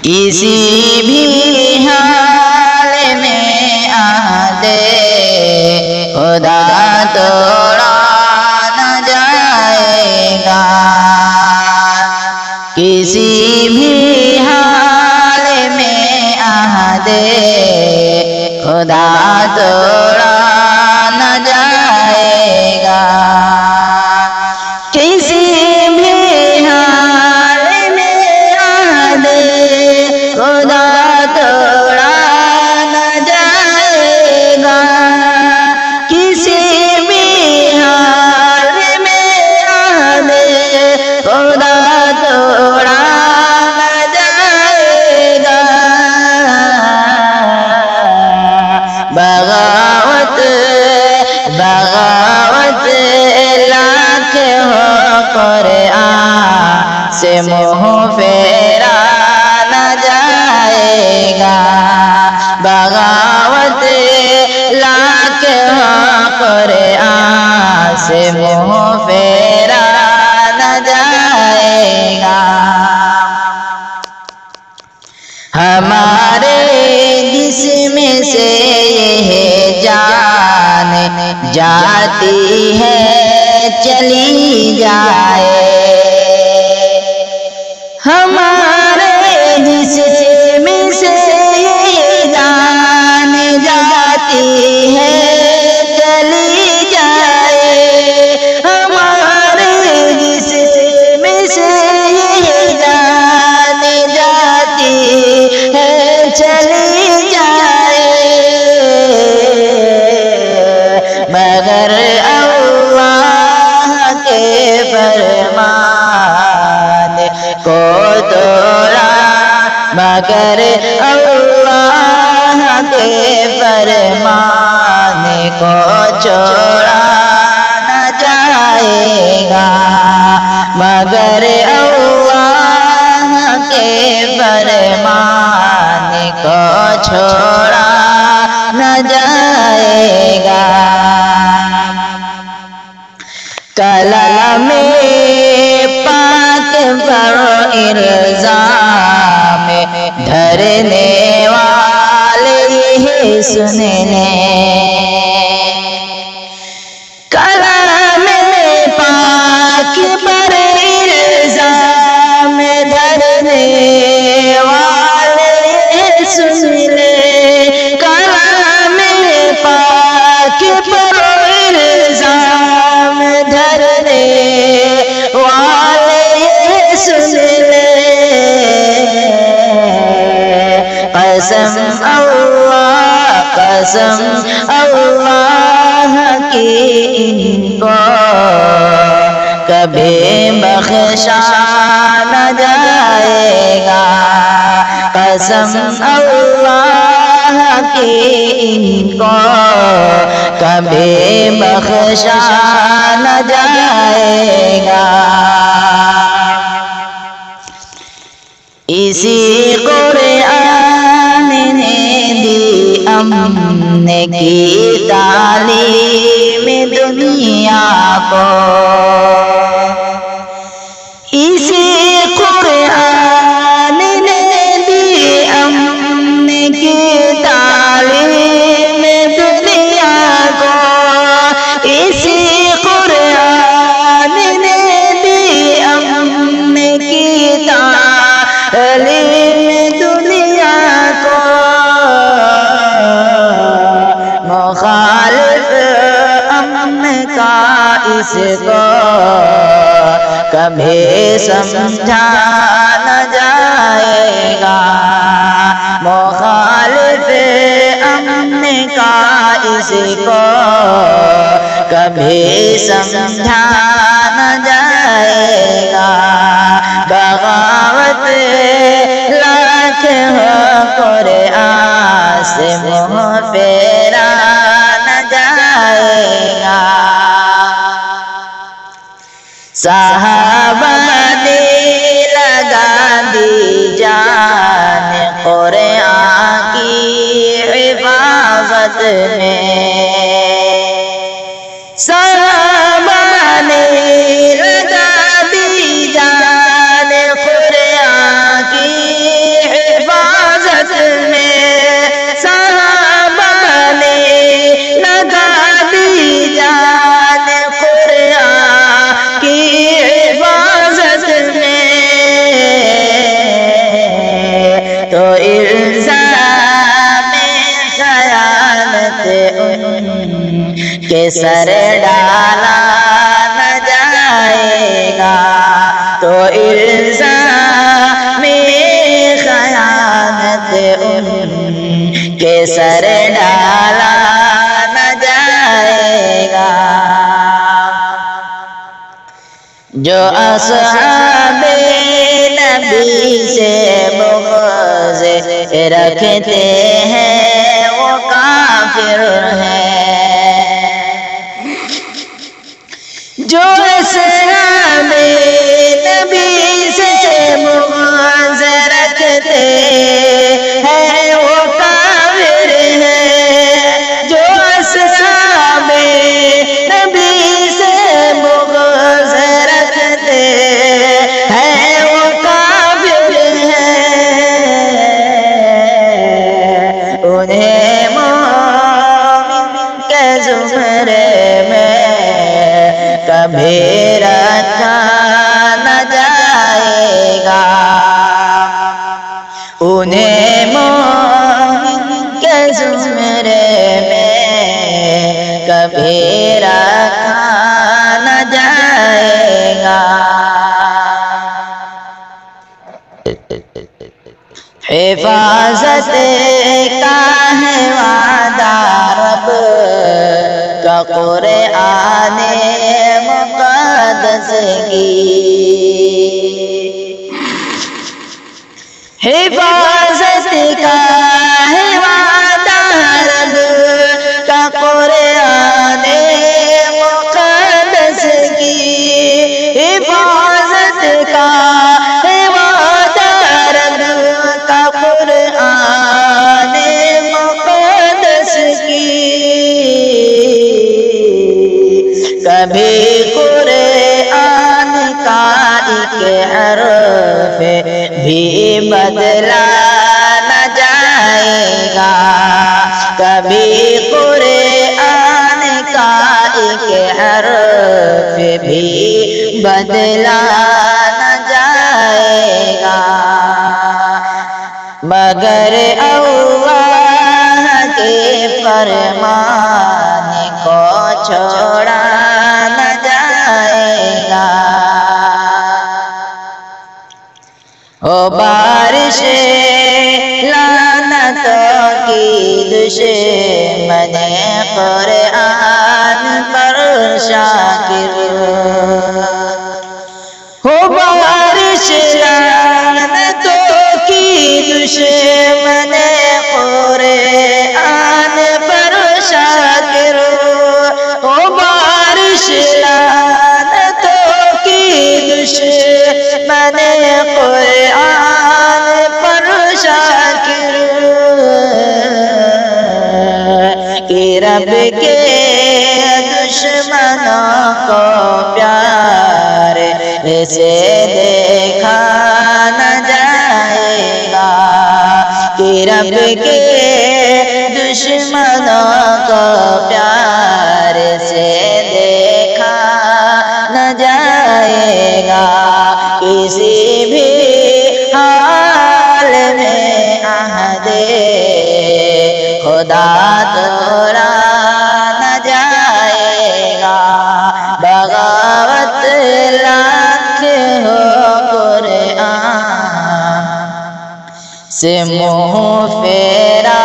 کسی بھی حال میں عہدِ خدا توڑا نہ جائے گا، کسی بھی حال میں عہدِ خدا توڑا نہ جائے گا، کسی بھی حال میں عہدِ خدا توڑا نہ جائے گا، کسی بھی حال میں عہدِ خدا توڑا نہ جائے گا، بغاوت بغاوت لاکھ ہو قرآن سے منہ پھیرا نہ جائے گا، بغاوت لاکھ ہو قرآن سے منہ پھیرا نہ جائے گا، ہمارے جسم سے یہ جان جاتی ہے چلی جائے، ہمارے جسم سے یہ جان جاتی ہے چلی جائے، ہمارے جسم سے یہ جان جاتی ہے چلی جائے، مگر اللہ کے فرمان کو توڑا، مگر اللہ کے فرمان کو چھوڑا نہ جائے گا، مگر اللہ کے فرمان کو چھوڑا نہ جائے گا، کلام پاک پر الزام دھرنے والے ہی سن لیں، کلام پاک پر الزام دھرنے والے سن لیں، کلام پاک پر الزام دھرنے والے سن لیں، قسم اللہ قسم اللہ کی ان کو کبھی بخشا نہ جائے گا، قسم اللہ کی ان کو کبھی بخشا نہ جائے گا، اسی قرآن نے دی امن کی تعلیم دنیا کو، اسی قرآن نے دی امن کی تعلیم دنیا کو، اسی قرآن نے دی امن کی تعلیم دنیا کو، مخالف امن کا اس کو کبھی سمجھا نہ جائے گا، مخالف امن کا اس کو کبھی سمجھا نہ جائے گا، بغاوت لاکھ ہو قرآن سے منہ پھیرا نہ جائے گا، صحابہ نے لگا دی جان قرآن کی حفاظت میں، صحابہ نے لگا دی جان قرآن کی کہ سر ڈالا نہ جائے گا، تو الزام خیانت ان کے سر ڈالا نہ جائے گا۔ جو اصحاب نبی سے بغض رکھتے ہیں وہ کافر ہیں، جو اصحاب نبی سے بغض رکھتے ہیں وہ کافر ہیں، جو اصحاب نبی سے بغض رکھتے ہیں وہ کافر ہیں، انہیں مومن کے زمرے میں کبھی رکھا نہ جائے گا، انہیں مومن کے زمرے میں کبھی رکھا نہ جائے گا۔ حفاظت کا ہے وعدہ رب کا قرآن مقدس کی، حفاظت کا ہے وعدہ رب کا قرآن مقدس کی، حفاظت کا ہے وعدہ رب کا قرآن مقدس کی، کبھی قرآن کا ایک حرف بھی بدلا نہ جائے گا، کبھی قرآن کا ایک حرف بھی بدلا نہ جائے گا، مگر اللہ کے فرمان کو چھوڑا نہ جائے گا۔ او بارش لعنتوں کی دشمن قرآن پر شاکر، ہو بارش لعنتوں کی دشمن قرآن پر شاکر، ہو بارش لعنتوں کی دشمن قرآن پر شاکر، کہ رب کے دشمنوں کو پیار سے دیکھا نہ جائے گا، کہ رب کے دشمنوں کو پیار سے دیکھا نہ جائے گا، کسی بھی حال میں عہد خدا توڑا نہ جائے گا، بغاوت لاکھ ہو قرآن سے منہ پھیرا